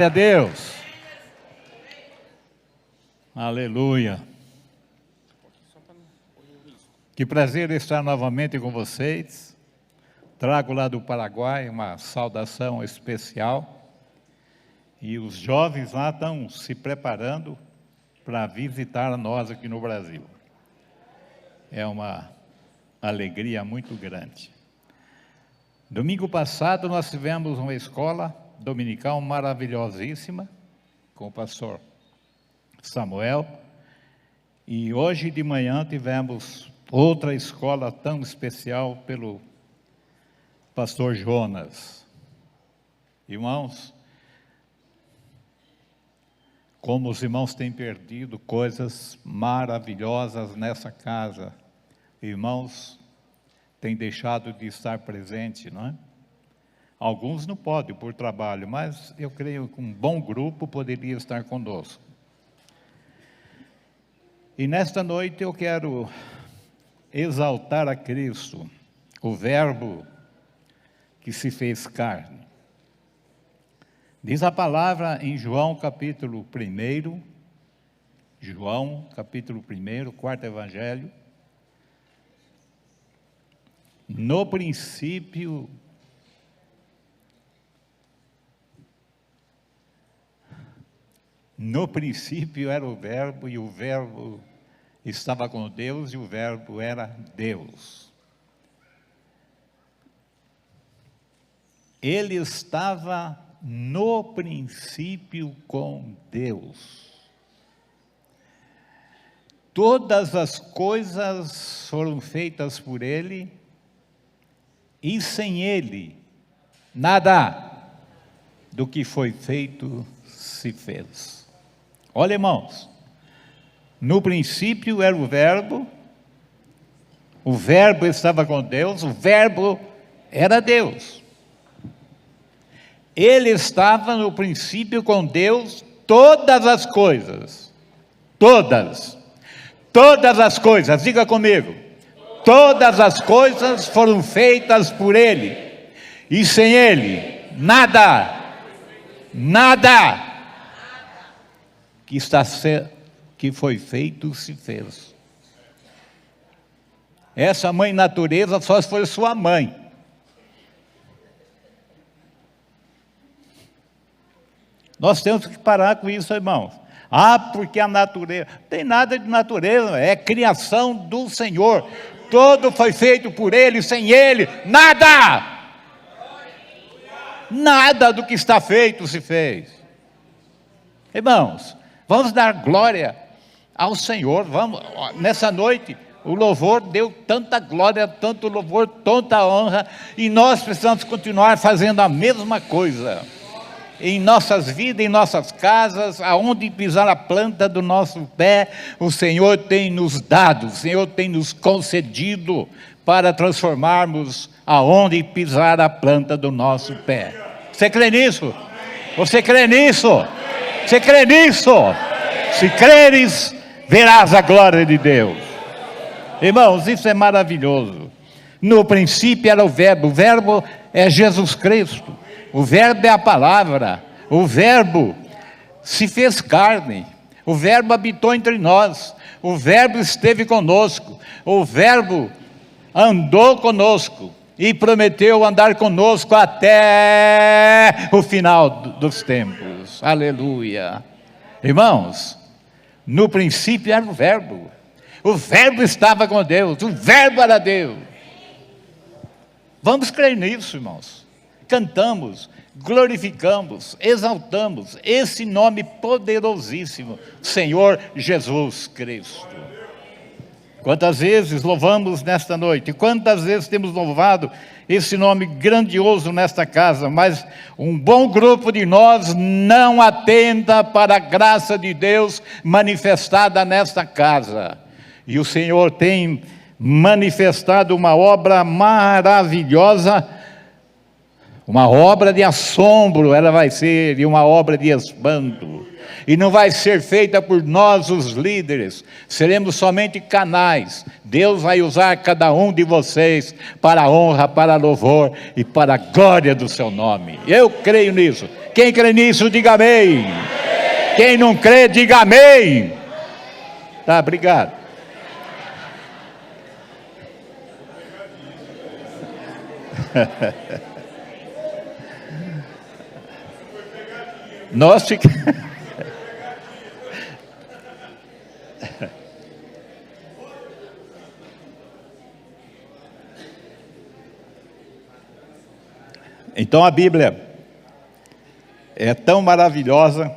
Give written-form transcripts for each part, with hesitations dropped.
A Deus. Aleluia. Que prazer estar novamente com vocês. Trago lá do Paraguai uma saudação especial. E os jovens lá estão se preparando para visitar nós aqui no Brasil. É uma alegria muito grande. Domingo passado nós tivemos uma escola dominical maravilhosíssima, com o pastor Samuel, e hoje de manhã tivemos outra escola tão especial pelo pastor Jonas. Irmãos, como os irmãos têm perdido coisas maravilhosas nessa casa, irmãos têm deixado de estar presente, não é? Alguns não podem por trabalho, mas eu creio que um bom grupo poderia estar conosco. E nesta noite eu quero exaltar a Cristo, o Verbo que se fez carne. Diz a palavra em João capítulo 1, João capítulo 1, quarto evangelho. No princípio era o Verbo, e o Verbo estava com Deus, e o Verbo era Deus. Ele estava no princípio com Deus. Todas as coisas foram feitas por Ele, e sem Ele, nada do que foi feito se fez. Olha, irmãos, no princípio era o Verbo estava com Deus, o Verbo era Deus. Ele estava no princípio com Deus, todas as coisas, todas as coisas, diga comigo, todas as coisas foram feitas por Ele, e sem Ele, nada que foi feito se fez. Essa mãe natureza só foi sua mãe. Nós temos que parar com isso, irmãos. Porque a natureza, não tem nada de natureza, é criação do Senhor. Tudo foi feito por Ele, sem Ele, nada do que está feito se fez. Irmãos, vamos dar glória ao Senhor. Vamos, nessa noite, o louvor deu tanta glória, tanto louvor, tanta honra, e nós precisamos continuar fazendo a mesma coisa. Em nossas vidas, em nossas casas, aonde pisar a planta do nosso pé, o Senhor tem nos dado, o Senhor tem nos concedido para transformarmos aonde pisar a planta do nosso pé. Você crê nisso? Você crê nisso? Você crê nisso? Se creres, verás a glória de Deus. Irmãos, isso é maravilhoso. No princípio era o Verbo é Jesus Cristo. O Verbo é a palavra, o Verbo se fez carne, o Verbo habitou entre nós, o Verbo esteve conosco, o Verbo andou conosco e prometeu andar conosco até o final dos tempos. Aleluia. Irmãos, no princípio era o Verbo estava com Deus, o Verbo era Deus. Vamos crer nisso, irmãos. Cantamos, glorificamos, exaltamos esse nome poderosíssimo, Senhor Jesus Cristo. Quantas vezes louvamos nesta noite, quantas vezes temos louvado esse nome grandioso nesta casa, mas um bom grupo de nós não atenta para a graça de Deus manifestada nesta casa. E o Senhor tem manifestado uma obra maravilhosa, uma obra de assombro ela vai ser, e uma obra de espanto. e não vai ser feita por nós, os líderes. Seremos somente canais. Deus vai usar cada um de vocês para a honra, para louvor e para a glória do seu nome. Eu creio nisso. Quem crê nisso, diga amém. Quem não crê, diga amém. Tá, obrigado. Nós ficamos... Então a Bíblia é tão maravilhosa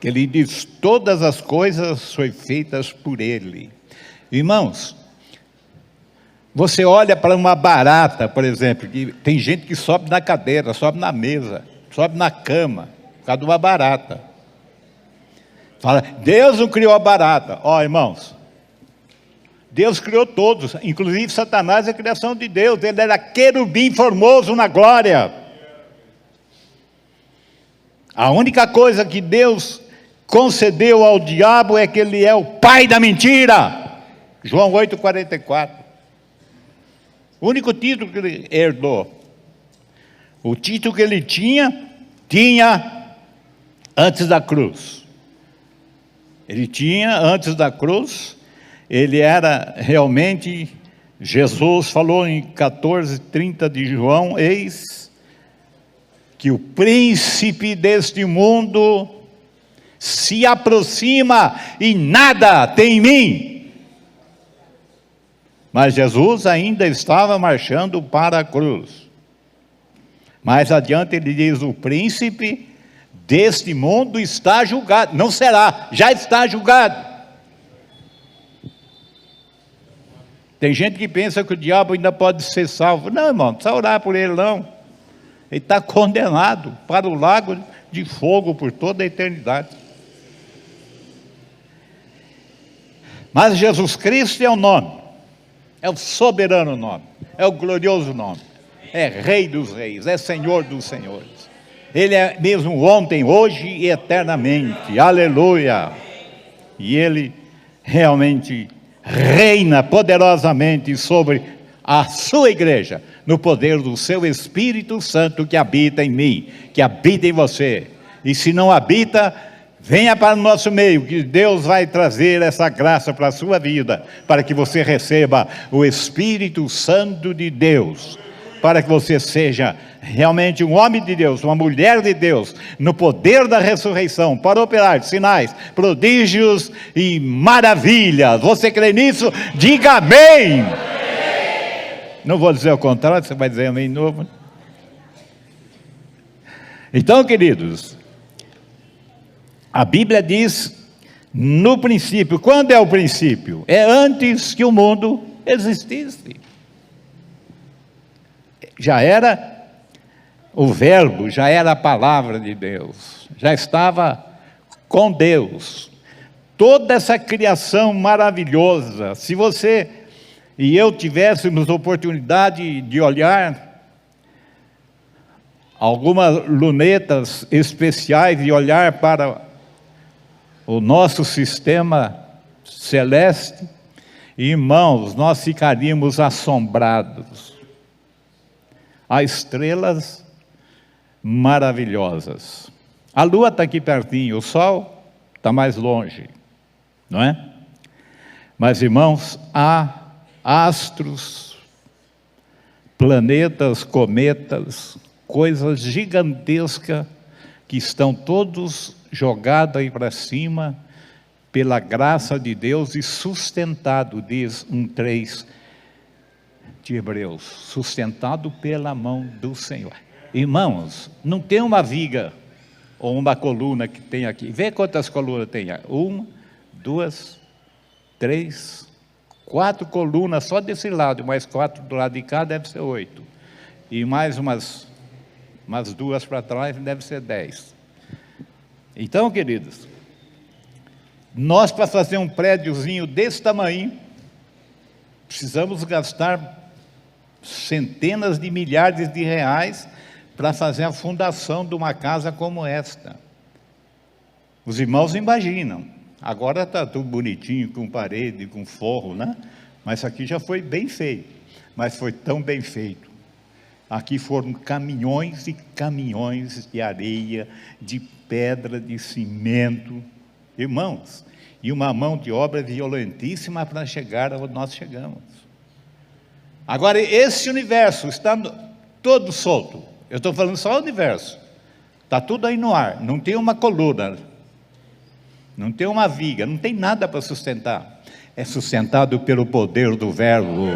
que ele diz: todas as coisas foram feitas por ele. Irmãos, você olha para uma barata, por exemplo, que tem gente que sobe na cadeira, sobe na mesa, sobe na cama, por causa de uma barata. Fala, Deus não criou a barata. Ó, irmãos, Deus criou todos, inclusive Satanás é a criação de Deus. Ele era querubim formoso na glória. A única coisa que Deus concedeu ao diabo é que ele é o pai da mentira. João 8,44. O único título que ele herdou. O título que ele tinha antes da cruz. Ele tinha antes da cruz, ele era realmente, Jesus falou em 14:30 de João, eis que o príncipe deste mundo se aproxima e nada tem em mim. Mas Jesus ainda estava marchando para a cruz. Mais adiante ele diz: o príncipe deste mundo está julgado. Não será, já está julgado. Tem gente que pensa que o diabo ainda pode ser salvo. Não, irmão, não precisa orar por ele não. Ele está condenado para o lago de fogo por toda a eternidade. Mas Jesus Cristo é o nome. É o soberano nome, é o glorioso nome, é Rei dos reis, é Senhor dos senhores. Ele é mesmo ontem, hoje e eternamente, aleluia. E Ele realmente reina poderosamente sobre a sua igreja, no poder do seu Espírito Santo que habita em mim, que habita em você. E se não habita, venha para o nosso meio, que Deus vai trazer essa graça para a sua vida, para que você receba o Espírito Santo de Deus, para que você seja realmente um homem de Deus, uma mulher de Deus, no poder da ressurreição, para operar sinais, prodígios e maravilhas. Você crê nisso? Diga amém! Não vou dizer o contrário, você vai dizer amém de novo. Então, queridos, a Bíblia diz, no princípio. Quando é o princípio? É antes que o mundo existisse. Já era o verbo, já era a palavra de Deus, já estava com Deus. Toda essa criação maravilhosa, se você e eu tivéssemos oportunidade de olhar algumas lunetas especiais e olhar para o nosso sistema celeste, irmãos, nós ficaríamos assombrados. Há estrelas maravilhosas. A lua está aqui pertinho, o sol está mais longe, não é? Mas, irmãos, há astros, planetas, cometas, coisas gigantescas que estão todos jogados aí para cima pela graça de Deus e sustentado, diz 1:3 de Hebreus, sustentado pela mão do Senhor. Irmãos, não tem uma viga ou uma coluna que tem aqui. Vê quantas colunas tem. 1, 2, 3, 4 colunas só desse lado, mais 4 do lado de cá, deve ser 8. E mais umas 2 para trás, deve ser 10. Então, queridos, nós para fazer um prédiozinho desse tamanho, precisamos gastar centenas de milhares de reais para fazer a fundação de uma casa como esta. Os irmãos imaginam, agora está tudo bonitinho, com parede, com forro, né? Mas aqui já foi bem feito, mas foi tão bem feito. Aqui foram caminhões e caminhões de areia, de pedra, de cimento, irmãos, e uma mão de obra violentíssima para chegar onde nós chegamos. Agora, esse universo está todo solto, eu estou falando só o universo, está tudo aí no ar, não tem uma coluna, não tem uma viga, não tem nada para sustentar. É sustentado pelo poder do Verbo.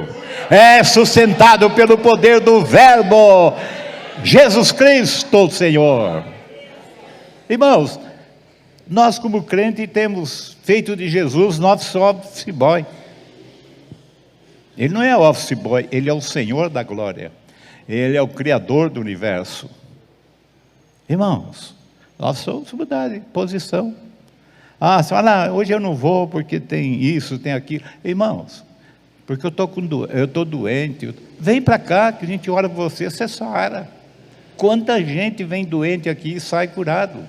É sustentado pelo poder do Verbo. Jesus Cristo, Senhor. Irmãos, nós como crente temos feito de Jesus nosso office boy. Ele não é office boy, ele é o Senhor da glória. Ele é o Criador do universo. Irmãos, nós somos mudar de posição. Você fala, hoje eu não vou porque tem isso, tem aquilo. Irmãos, porque eu estou doente. Vem para cá que a gente ora por você, você sara. Quanta gente vem doente aqui e sai curado.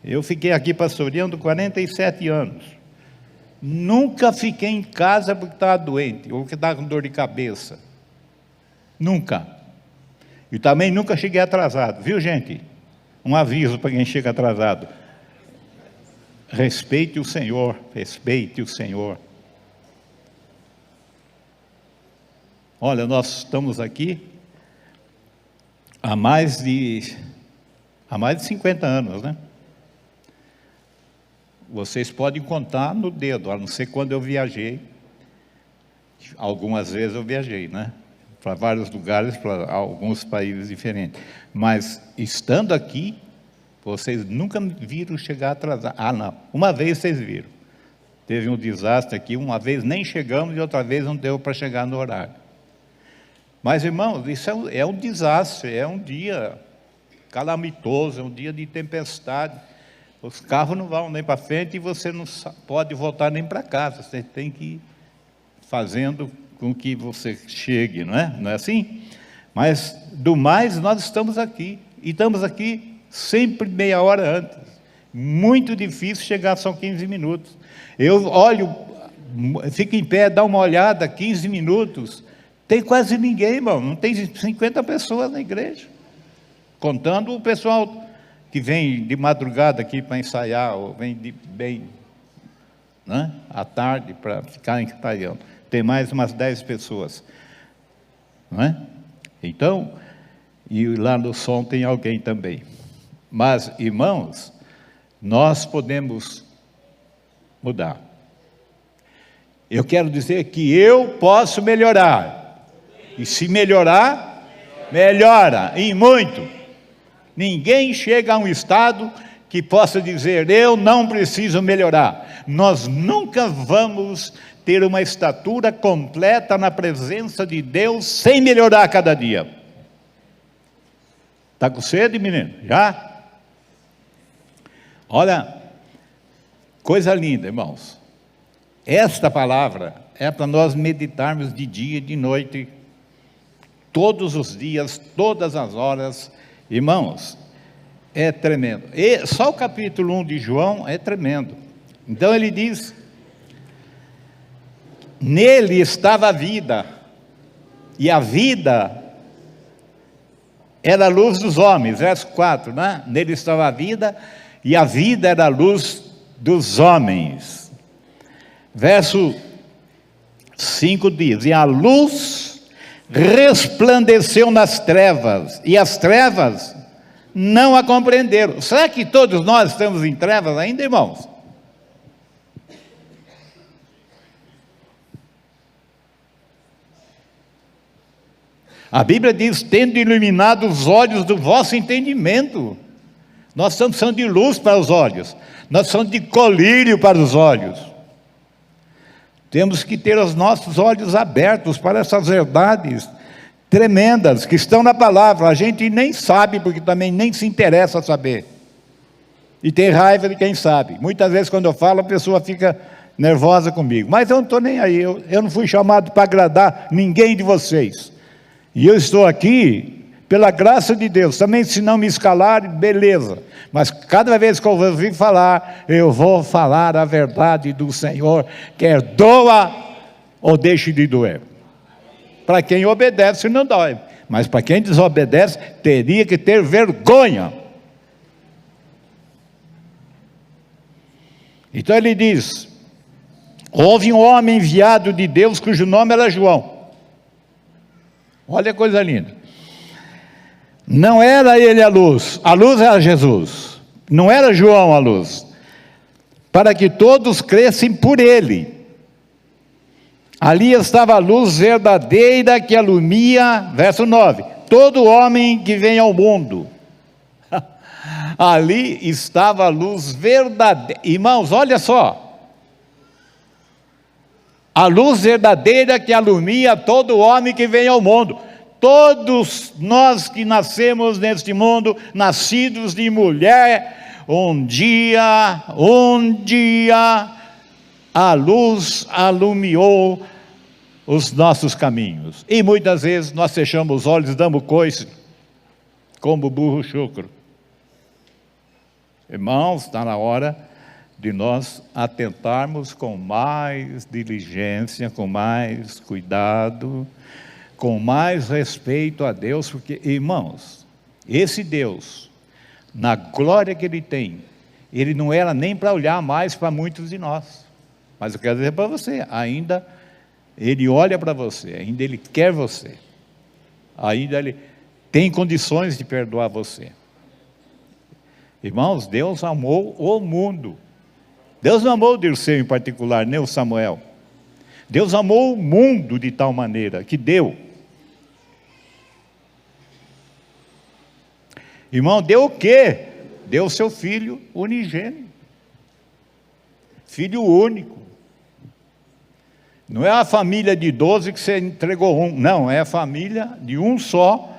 Eu fiquei aqui pastoreando 47 anos. Nunca fiquei em casa porque estava doente, ou porque estava com dor de cabeça. Nunca. E também nunca cheguei atrasado, viu, gente? Um aviso para quem chega atrasado: respeite o Senhor, respeite o Senhor. Olha, nós estamos aqui há mais de 50 anos, né? Vocês podem contar no dedo, a não ser quando eu viajei. Algumas vezes eu viajei, né? Para vários lugares, para alguns países diferentes. Mas, estando aqui, vocês nunca me viram chegar atrasado. Não. Uma vez vocês viram. Teve um desastre aqui, uma vez nem chegamos e outra vez não deu para chegar no horário. Mas, irmãos, isso é um desastre, é um dia calamitoso, é um dia de tempestade. Os carros não vão nem para frente e você não pode voltar nem para casa. Você tem que ir fazendo com que você chegue, não é? Não é assim? Mas, do mais, nós estamos aqui. E estamos aqui sempre meia hora antes. Muito difícil chegar, são 15 minutos. Eu olho, fico em pé, dá uma olhada, 15 minutos. Tem quase ninguém, irmão. Não tem 50 pessoas na igreja. Contando o pessoal que vem de madrugada aqui para ensaiar, ou vem bem, né, à tarde para ficar ensaiando. Tem mais umas 10 pessoas, não é? Então, e lá no som tem alguém também. Mas, irmãos, nós podemos mudar. Eu quero dizer que eu posso melhorar. E se melhorar, melhora, e muito. Ninguém chega a um estado que possa dizer, eu não preciso melhorar. Nós nunca vamos ter uma estatura completa na presença de Deus sem melhorar a cada dia. Está com sede, menino? Já? Olha, coisa linda, irmãos. Esta palavra é para nós meditarmos de dia e de noite, todos os dias, todas as horas. Irmãos, é tremendo. E só o capítulo 1 de João é tremendo. Então ele diz, nele estava a vida, e a vida era a luz dos homens, verso 4, né? Nele estava a vida, e a vida era a luz dos homens. Verso 5 diz, e a luz resplandeceu nas trevas, e as trevas não a compreenderam. Será que todos nós estamos em trevas ainda, irmãos? A Bíblia diz, tendo iluminado os olhos do vosso entendimento. Nós estamos precisando de luz para os olhos, nós precisamos de colírio para os olhos. Temos que ter os nossos olhos abertos para essas verdades tremendas que estão na palavra. A gente nem sabe, porque também nem se interessa saber. E tem raiva de quem sabe. Muitas vezes quando eu falo, a pessoa fica nervosa comigo. Mas eu não estou nem aí, eu não fui chamado para agradar ninguém de vocês. E eu estou aqui pela graça de Deus. Também, se não me escalarem, beleza. Mas cada vez que eu ouvir falar, eu vou falar a verdade do Senhor, quer doa ou deixe de doer. Para quem obedece não dói, mas para quem desobedece, teria que ter vergonha. Então ele diz: houve um homem enviado de Deus, cujo nome era João. Olha a coisa linda. Não era ele a luz era Jesus. Não era João a luz, para que todos crescem por ele. Ali estava a luz verdadeira que alumia, verso 9, todo homem que vem ao mundo. Ali estava a luz verdadeira. Irmãos, olha só. A luz verdadeira que alumia todo homem que vem ao mundo. Todos nós que nascemos neste mundo, nascidos de mulher, um dia, a luz alumiou os nossos caminhos. E muitas vezes nós fechamos os olhos e damos coice, como burro chucro. Irmãos, está na hora de nós atentarmos com mais diligência, com mais cuidado, com mais respeito a Deus, porque, irmãos, esse Deus, na glória que Ele tem, Ele não era nem para olhar mais para muitos de nós, mas eu quero dizer para você, ainda Ele olha para você, ainda Ele quer você, ainda Ele tem condições de perdoar você. Irmãos, Deus amou o mundo. Deus não amou o Dirceu em particular, nem o Samuel. Deus amou o mundo de tal maneira que deu. Irmão, deu o quê? Deu o seu filho unigênito. Filho único. Não é a família de 12 que você entregou um. Não, é a família de um só.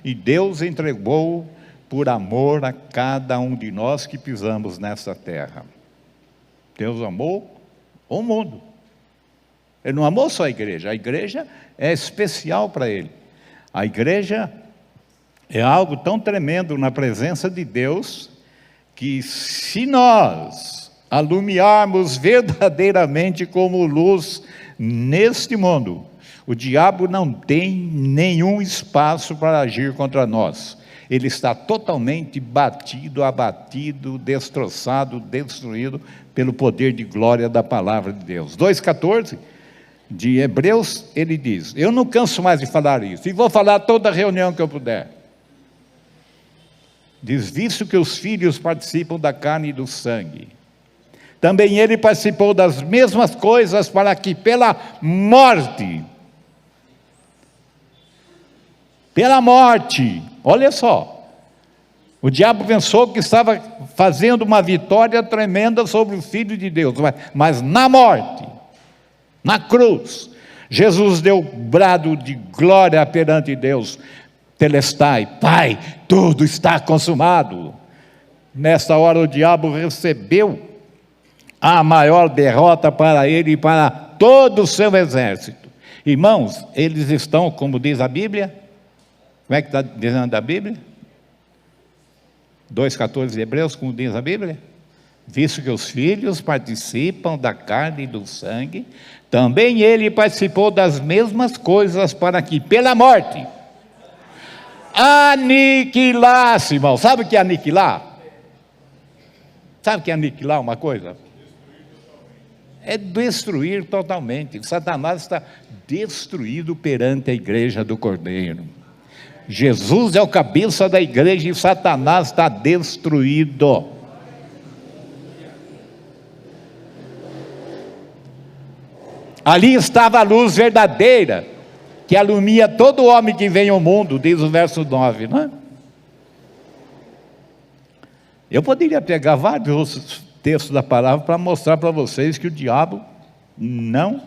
E Deus entregou por amor a cada um de nós que pisamos nessa terra. Deus amou o mundo. Ele não amou só a igreja é especial para Ele. A igreja é algo tão tremendo na presença de Deus, que se nós alumiarmos verdadeiramente como luz neste mundo, o diabo não tem nenhum espaço para agir contra nós. Ele está totalmente batido, abatido, destroçado, destruído pelo poder de glória da palavra de Deus. 2,14 de Hebreus, ele diz: eu não canso mais de falar isso, e vou falar toda reunião que eu puder. Diz: visto que os filhos participam da carne e do sangue, também ele participou das mesmas coisas, para que pela morte, olha só, o diabo pensou que estava fazendo uma vitória tremenda sobre o Filho de Deus, mas na morte, na cruz, Jesus deu brado de glória perante Deus, Telestai, Pai, tudo está consumado. Nesta hora o diabo recebeu a maior derrota para ele e para todo o seu exército. Irmãos, eles estão, como diz a Bíblia, como é que está dizendo a Bíblia? 2,14 de Hebreus, como diz a Bíblia? Visto que os filhos participam da carne e do sangue, também ele participou das mesmas coisas, para que pela morte aniquilasse, irmão. Sabe o que é aniquilar? Sabe o que é aniquilar uma coisa? É destruir totalmente. Satanás está destruído perante a igreja do Cordeiro. Jesus é o cabeça da igreja e Satanás está destruído. Ali estava a luz verdadeira, que alumia todo homem que vem ao mundo, diz o verso 9, não é? Eu poderia pegar vários textos da palavra para mostrar para vocês que o diabo não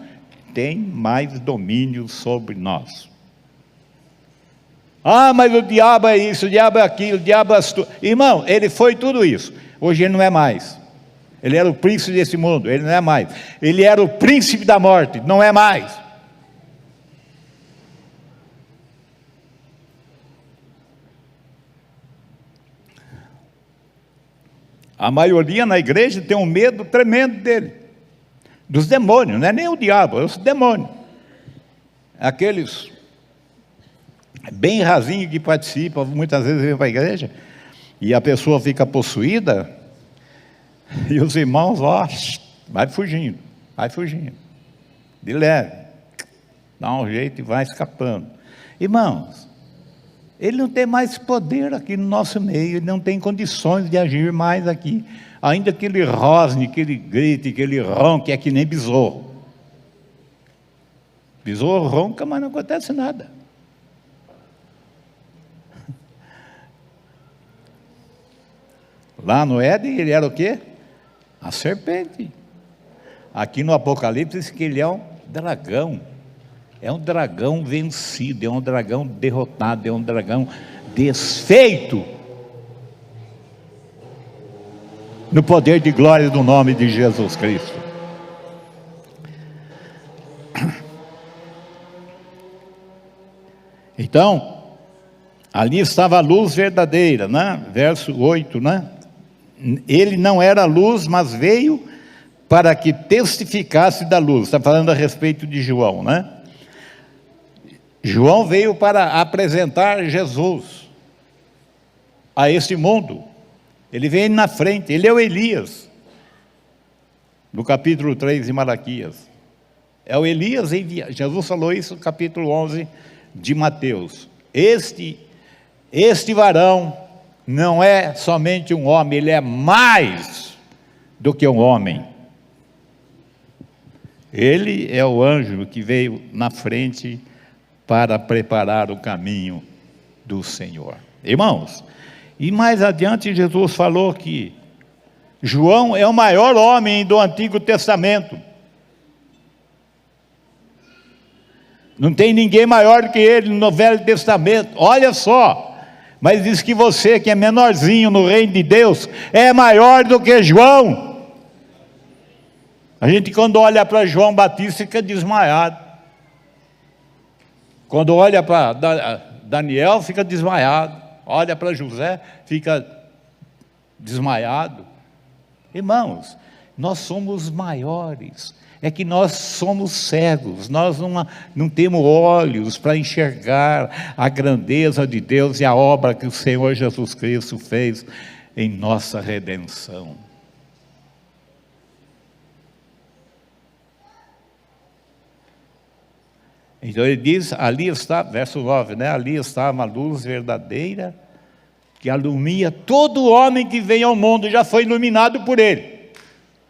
tem mais domínio sobre nós. Ah, mas o diabo é isso, o diabo é aquilo, o diabo é astuto. Irmão, ele foi tudo isso, hoje ele não é mais. Ele era o príncipe desse mundo, ele não é mais. Ele era o príncipe da morte, não é mais. A maioria na igreja tem um medo tremendo dele, dos demônios, não é nem o diabo, é os demônios. Aqueles bem rasinhos que participam, muitas vezes vêm para a igreja, e a pessoa fica possuída, e os irmãos, ó, vai fugindo, de leve, dá um jeito e vai escapando. Irmãos, ele não tem mais poder aqui no nosso meio, ele não tem condições de agir mais aqui, ainda que ele rosne, que ele grite, que ele ronque, é que nem besouro. Besouro ronca, mas não acontece nada. Lá no Éden ele era o quê? A serpente. Aqui no Apocalipse diz que ele é um dragão. É um dragão vencido, é um dragão derrotado, é um dragão desfeito. No poder de glória do nome de Jesus Cristo. Então, ali estava a luz verdadeira, né? Verso 8, né? Ele não era luz, mas veio para que testificasse da luz. Está falando a respeito de João, né? João veio para apresentar Jesus a esse mundo. Ele veio na frente, ele é o Elias, no capítulo 3 de Malaquias. É o Elias enviado. Jesus falou isso no capítulo 11 de Mateus. Este varão não é somente um homem, ele é mais do que um homem. Ele é o anjo que veio na frente para preparar o caminho do Senhor. Irmãos, e mais adiante Jesus falou que João é o maior homem do Antigo Testamento. Não tem ninguém maior do que ele no Velho Testamento. Olha só. Mas diz que você, que é menorzinho no reino de Deus, é maior do que João. A gente, quando olha para João Batista, fica desmaiado. Quando olha para Daniel, fica desmaiado. Olha para José, fica desmaiado. Irmãos, nós somos maiores. É que nós somos cegos, nós não temos olhos para enxergar a grandeza de Deus e a obra que o Senhor Jesus Cristo fez em nossa redenção. Então ele diz, ali está, verso 9, né? Ali está uma luz verdadeira que alumia todo homem que vem ao mundo, já foi iluminado por ele.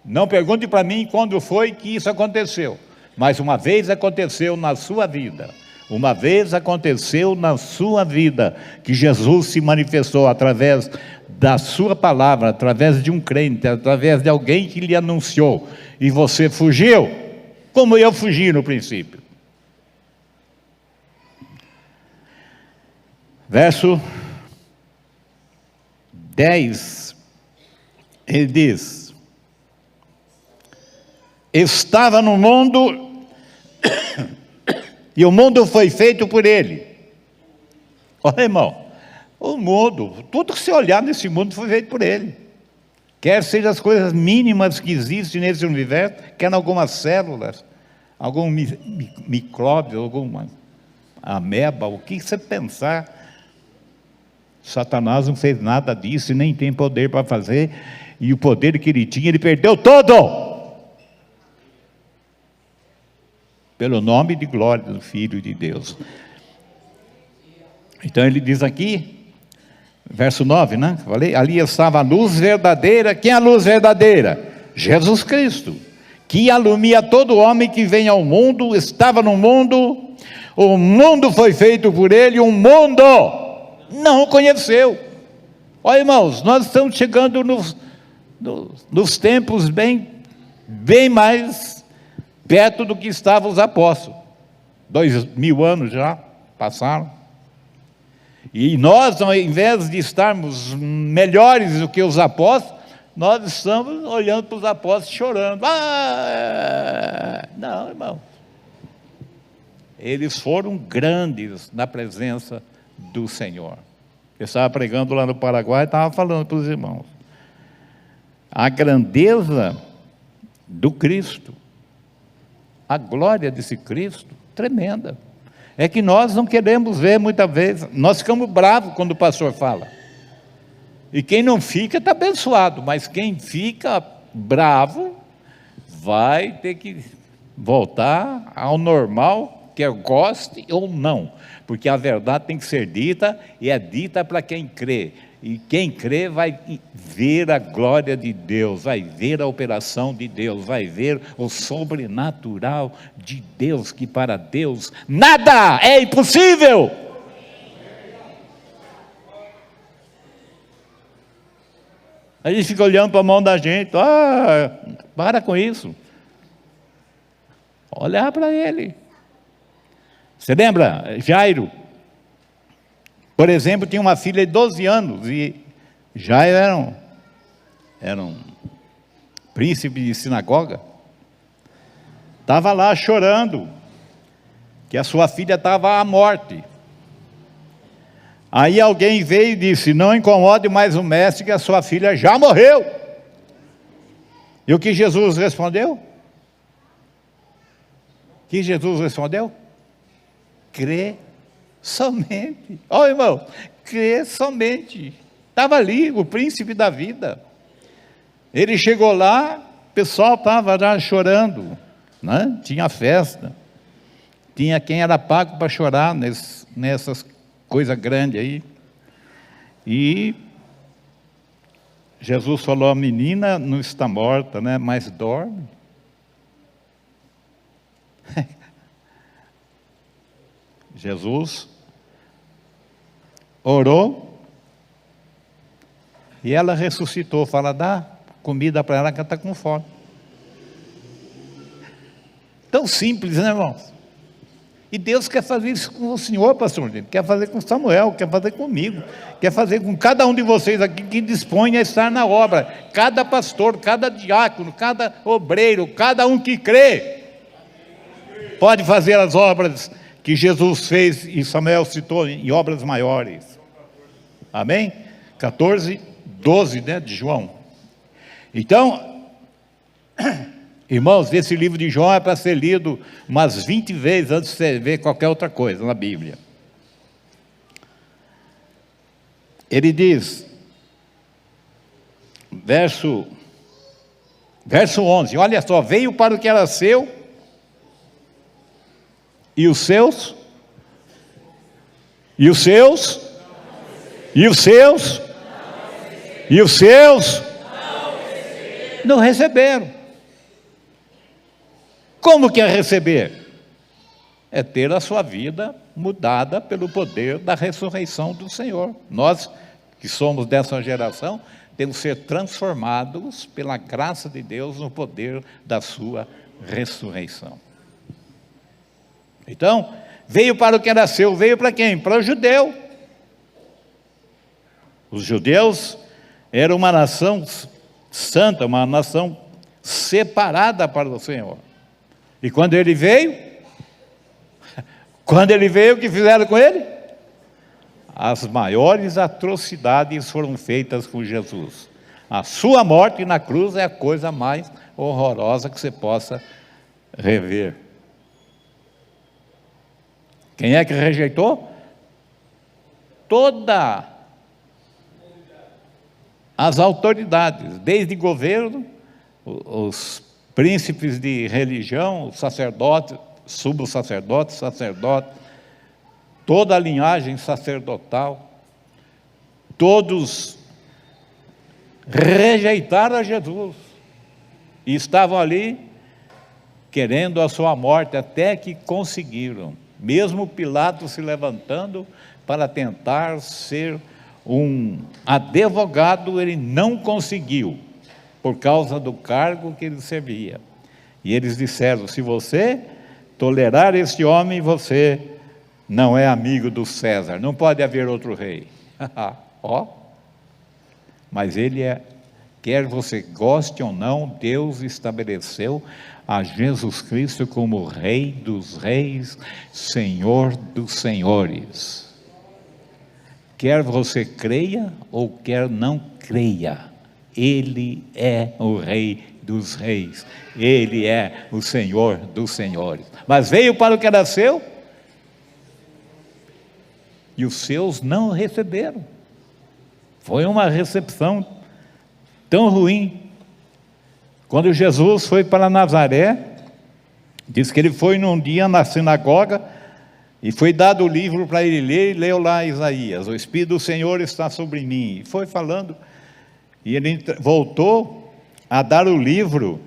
Não pergunte para mim quando foi que isso aconteceu, mas uma vez aconteceu na sua vida. Uma vez aconteceu na sua vida, que Jesus se manifestou através da sua palavra, através de um crente, através de alguém que lhe anunciou, e você fugiu, como eu fugi no princípio. Verso 10, ele diz: estava no mundo, e o mundo foi feito por ele. Olha, irmão, o mundo, tudo que você olhar nesse mundo foi feito por ele. Quer sejam as coisas mínimas que existem nesse universo, quer algumas células, algum micróbio, alguma ameba, o que você pensar. Satanás não fez nada disso e nem tem poder para fazer, e o poder que ele tinha, ele perdeu todo. Pelo nome de glória do Filho de Deus. Então ele diz aqui, verso 9, né? Falei, ali estava a luz verdadeira. Quem é a luz verdadeira? Jesus Cristo, que alumia todo homem que vem ao mundo. Estava no mundo, o mundo foi feito por ele, o mundo não o conheceu. Olha, irmãos, nós estamos chegando nos tempos bem mais perto do que estavam os apóstolos. 2000 anos já passaram. E nós, ao invés de estarmos melhores do que os apóstolos, nós estamos olhando para os apóstolos chorando. Não, irmão. Eles foram grandes na presença do Senhor. Eu estava pregando lá no Paraguai e estava falando para os irmãos. a grandeza do Cristo, a glória desse Cristo, tremenda. É que nós não queremos ver muitas vezes, nós ficamos bravos quando o pastor fala. E quem não fica está abençoado, mas quem fica bravo vai ter que voltar ao normal, quer goste ou não, porque a verdade tem que ser dita, e é dita para quem crê, e quem crê vai ver a glória de Deus, vai ver a operação de Deus, vai ver o sobrenatural de Deus, que para Deus nada é impossível. A gente fica olhando para a mão da gente, para com isso. Olhar para ele. Você lembra, Jairo? Por exemplo, tinha uma filha de 12 anos, e Jairo era um príncipe de sinagoga. Estava lá chorando, que a sua filha estava à morte. Aí alguém veio e disse: não incomode mais o mestre, que a sua filha já morreu. E o que Jesus respondeu? O que Jesus respondeu? Crê somente. Ó, irmão, crê somente. Estava ali o príncipe da vida. Ele chegou lá, o pessoal estava já chorando, né? Tinha festa, tinha quem era pago para chorar nessas coisa grande aí. E Jesus falou: a menina não está morta, né, mas dorme. Jesus orou e ela ressuscitou. Fala: dá comida para ela, que ela está com fome. Tão simples, né, irmãos? E Deus quer fazer isso com o senhor, pastor, quer fazer com Samuel, quer fazer comigo, quer fazer com cada um de vocês aqui que dispõe a estar na obra. Cada pastor, cada diácono, cada obreiro, cada um que crê, pode fazer as obras que Jesus fez, e Samuel citou, em obras maiores. Amém? 14, 12, né, de João. Então, irmãos, esse livro de João é para ser lido umas 20 vezes antes de você ver qualquer outra coisa na Bíblia. Ele diz, verso 11, olha só: veio para o que era seu, e os seus não receberam. Como que é receber? É ter a sua vida mudada pelo poder da ressurreição do Senhor. Nós que somos dessa geração temos que ser transformados pela graça de Deus no poder da sua ressurreição. Então, veio para o que era seu. Veio para quem? Para o judeu. Os judeus eram uma nação santa, uma nação separada para o Senhor. E quando ele veio, o que fizeram com ele? As maiores atrocidades foram feitas com Jesus. A sua morte na cruz é a coisa mais horrorosa que você possa rever. Quem é que rejeitou? Todas as autoridades, desde governo, os príncipes de religião, sacerdotes, subsacerdotes, sacerdotes, toda a linhagem sacerdotal, todos rejeitaram a Jesus e estavam ali querendo a sua morte, até que conseguiram. Mesmo Pilatos se levantando para tentar ser um advogado, ele não conseguiu, por causa do cargo que ele servia. E eles disseram: se você tolerar este homem, você não é amigo do César, não pode haver outro rei. Ó, mas ele é, quer você goste ou não, Deus estabeleceu a Jesus Cristo como Rei dos Reis, Senhor dos Senhores. Quer você creia ou quer não creia, Ele é o Rei dos reis, Ele é o Senhor dos senhores. Mas veio para o que era seu, e os seus não o receberam. Foi uma recepção tão ruim. Quando Jesus foi para Nazaré, diz que ele foi num dia na sinagoga, e foi dado o livro para ele ler, e leu lá Isaías: o Espírito do Senhor está sobre mim. E foi falando, e ele voltou a dar o livro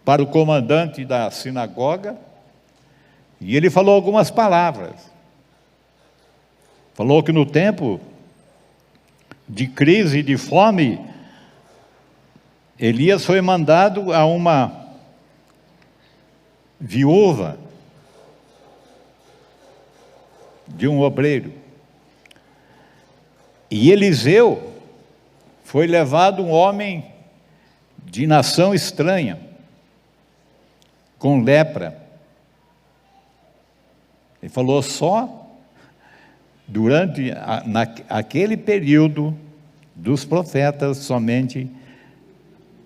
para o comandante da sinagoga, e ele falou algumas palavras. Falou que no tempo de crise e de fome, Elias foi mandado a uma viúva de um obreiro, e Eliseu foi levado um homem de nação estranha, com lepra. Ele falou: só durante aquele período dos profetas, somente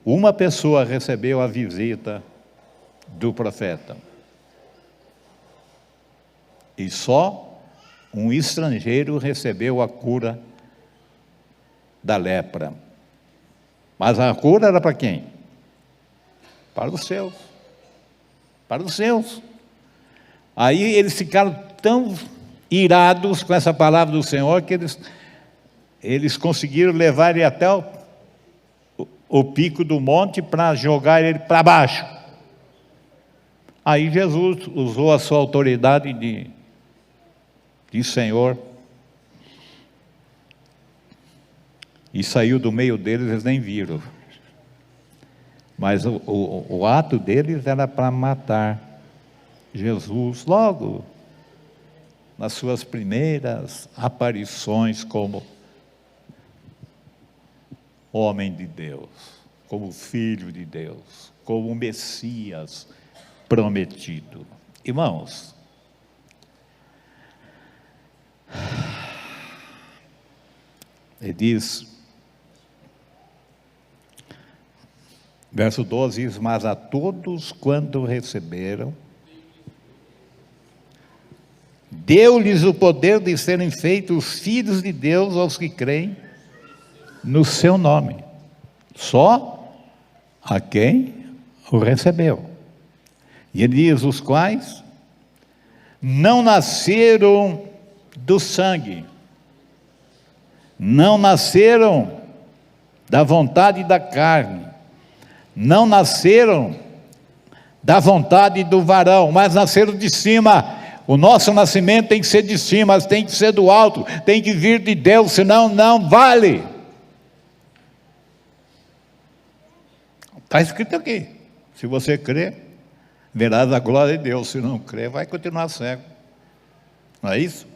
uma pessoa recebeu a visita do profeta, e só um estrangeiro recebeu a cura da lepra. Mas a cura era para quem? Para os seus. Para os seus. Aí eles ficaram tão irados com essa palavra do Senhor, que eles conseguiram levar ele até o pico do monte para jogar ele para baixo. Aí Jesus usou a sua autoridade de Senhor, e saiu do meio deles, eles nem viram. Mas o ato deles era para matar Jesus logo nas suas primeiras aparições como homem de Deus, como filho de Deus, como o Messias prometido. Irmãos, ele diz, verso 12 diz: mas a todos quanto receberam, deu-lhes o poder de serem feitos filhos de Deus aos que creem no seu nome. Só a quem o recebeu. E ele diz: os quais não nasceram do sangue, não nasceram da vontade da carne, não nasceram da vontade do varão, mas nasceram de cima. O nosso nascimento tem que ser de cima, tem que ser do alto, tem que vir de Deus, senão não vale. Está escrito aqui: se você crer, verás a glória de Deus. Se não crer, vai continuar cego. Não é isso?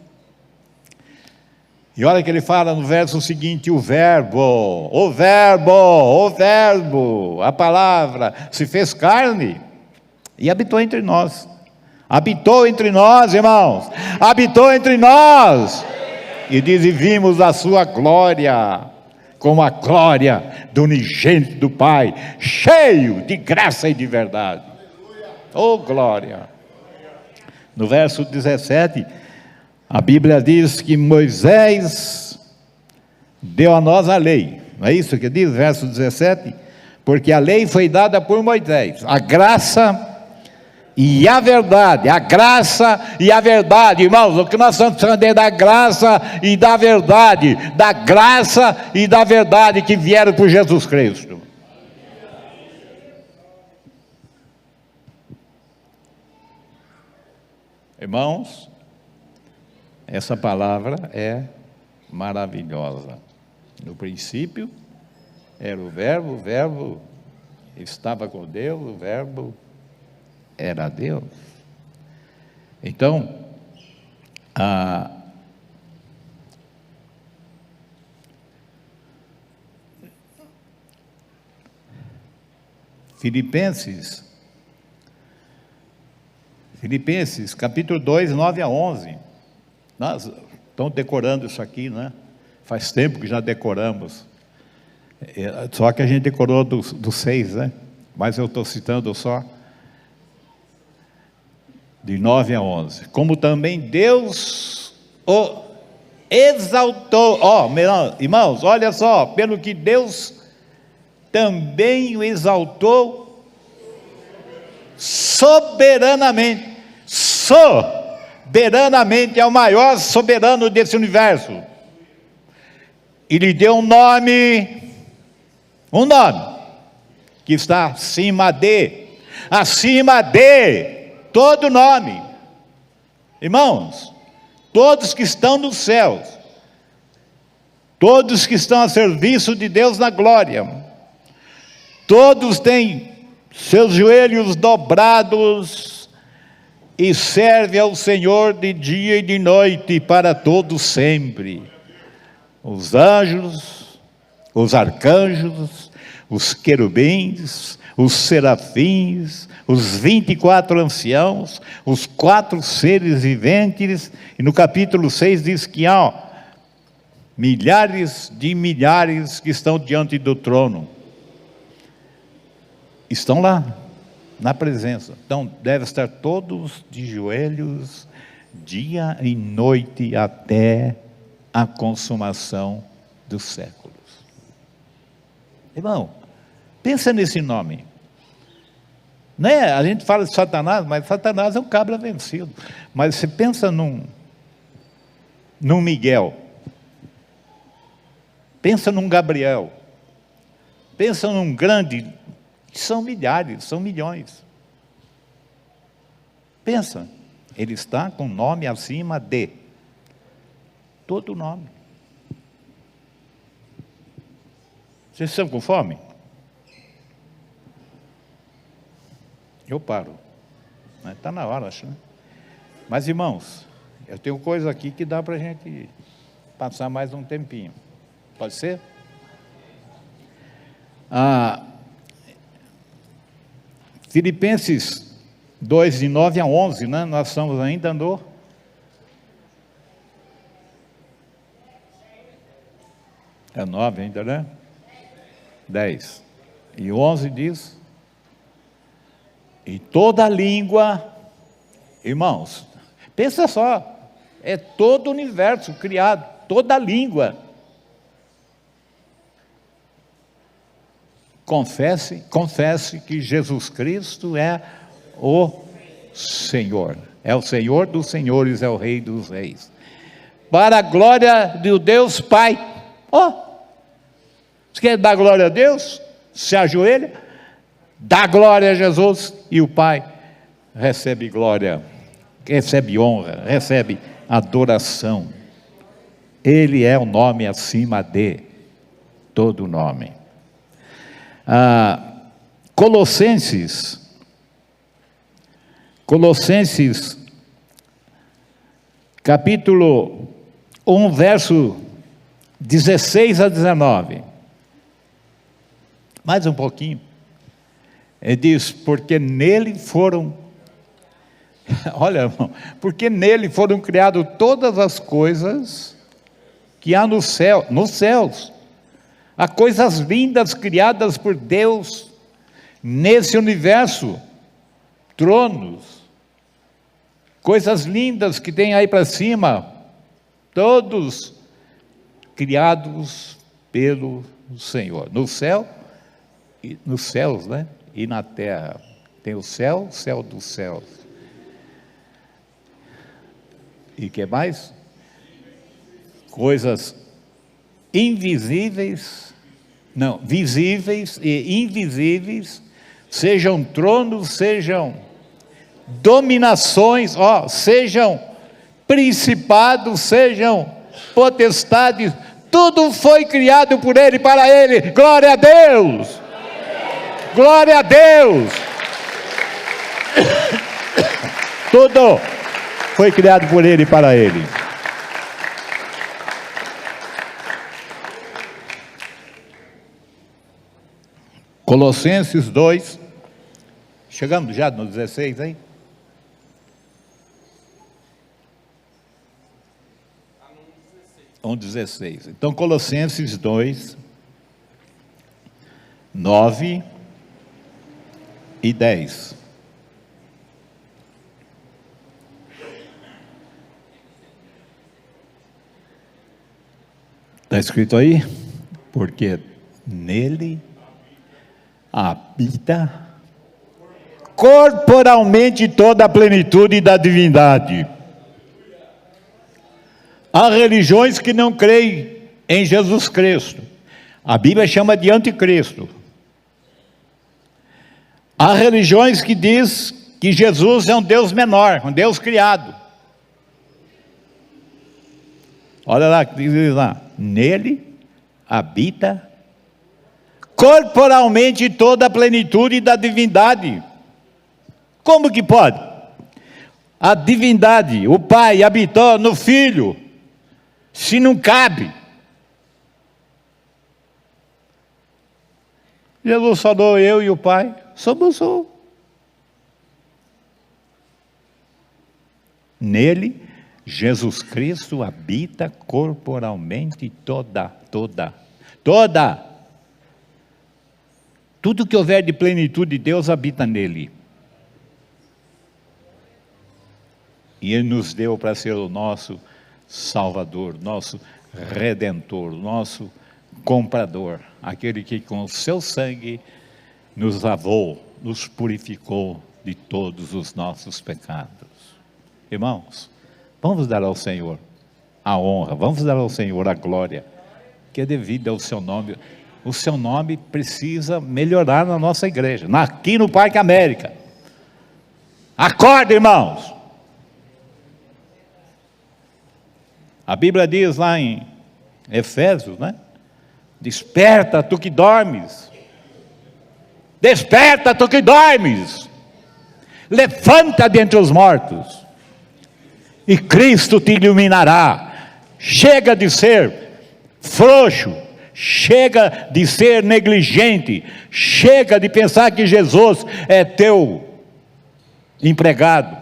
E olha que ele fala no verso seguinte: o verbo, a palavra se fez carne e habitou entre nós. Habitou entre nós, irmãos, habitou entre nós. E diz: e vimos a sua glória, como a glória do unigênito do Pai, cheio de graça e de verdade. Oh, glória! No verso 17, a Bíblia diz que Moisés deu a nós a lei. Não é isso que diz, verso 17? Porque a lei foi dada por Moisés, a graça e a verdade, a graça e a verdade, irmãos. O que nós estamos falando é da graça e da verdade, da graça e da verdade que vieram por Jesus Cristo. Irmãos, essa palavra é maravilhosa. No princípio era o verbo estava com Deus, o verbo era Deus. Então, Filipenses, capítulo 2, 9 a 11. Nós estamos decorando isso aqui, né? Faz tempo que já decoramos. Só que a gente decorou do 6, né? Mas eu estou citando só de 9 a 11. Como também Deus o exaltou. Irmãos, olha só, pelo que Deus também o exaltou soberanamente. Soberanamente é o maior soberano desse universo. E lhe deu um nome que está acima de todo nome. Irmãos, todos que estão nos céus, todos que estão a serviço de Deus na glória, todos têm seus joelhos dobrados e servem ao Senhor de dia e de noite para todo sempre. Os anjos, os arcanjos, os querubins, os serafins, os 24 anciãos, os 4 seres viventes, e no capítulo 6 diz que há milhares de milhares que estão diante do trono. Estão lá, na presença. Então, devem estar todos de joelhos, dia e noite, até a consumação dos séculos. Irmão, pensa nesse nome. Né? A gente fala de Satanás, mas Satanás é um cabra vencido. Mas você pensa num Miguel, pensa num Gabriel, pensa num grande, são milhares, são milhões. Pensa, ele está com nome acima de todo nome. Vocês estão com fome? Eu paro. Está na hora, acho, né? Mas, irmãos, eu tenho coisa aqui que dá para a gente passar mais um tempinho. Pode ser? Filipenses 2, de 9 a 11, né? Nós estamos ainda no... É 9 ainda, né? 10. E 11 diz... E toda língua... Irmãos, pensa só, é todo o universo criado, toda língua. Confesse que Jesus Cristo é o Senhor. É o Senhor dos senhores, é o Rei dos reis. Para a glória do Deus Pai. Você quer dar glória a Deus? Se ajoelha, dá glória a Jesus, e o Pai recebe glória, recebe honra, recebe adoração. Ele é o nome acima de todo nome. Colossenses, capítulo 1, verso 16 a 19. Mais um pouquinho. Ele diz, porque nele foram, olha, irmão, porque nele foram criadas todas as coisas que há no céu, nos céus. Há coisas lindas criadas por Deus nesse universo, tronos, coisas lindas que tem aí para cima, todos criados pelo Senhor. No céu, nos céus, né? E na terra, tem o céu dos céus. E que mais? Coisas invisíveis, não, visíveis e invisíveis, sejam tronos, sejam dominações, sejam principados, sejam potestades, tudo foi criado por Ele, para Ele. Glória a Deus! Glória a Deus! Tudo foi criado por Ele e para Ele. Colossenses 2, chegamos já no 16 aí? Um 16. Então, Colossenses 2, 9 e 10. Está escrito aí? Porque nele habita corporalmente toda a plenitude da divindade. Há religiões que não creem em Jesus Cristo. A Bíblia chama de anticristo. Há religiões que diz que Jesus é um Deus menor, um Deus criado. Olha lá, diz lá, nele habita corporalmente toda a plenitude da divindade. Como que pode? A divindade, o Pai habitou no Filho, se não cabe. Jesus falou, eu e o Pai somos um. Nele, Jesus Cristo habita corporalmente toda. Tudo que houver de plenitude de Deus habita nele. E Ele nos deu para ser o nosso Salvador, nosso Redentor, nosso Comprador. Aquele que com o seu sangue nos lavou, nos purificou de todos os nossos pecados. Irmãos, vamos dar ao Senhor a honra, vamos dar ao Senhor a glória, que é devida ao seu nome. O seu nome precisa melhorar na nossa igreja, aqui no Parque América. Acorda, irmãos! A Bíblia diz lá em Efésios, né? Desperta, tu que dormes. Desperta, tu que dormes. Levanta dentre os mortos. E Cristo te iluminará. Chega de ser frouxo. Chega de ser negligente. Chega de pensar que Jesus é teu empregado.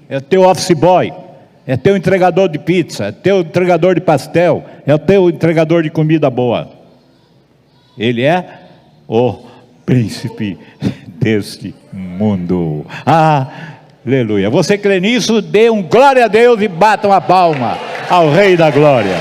É teu office boy. É teu entregador de pizza, é teu entregador de pastel, é o teu entregador de comida boa. Ele é o príncipe deste mundo. Aleluia. Você crê nisso? Dê um glória a Deus e bata uma palma ao Rei da Glória.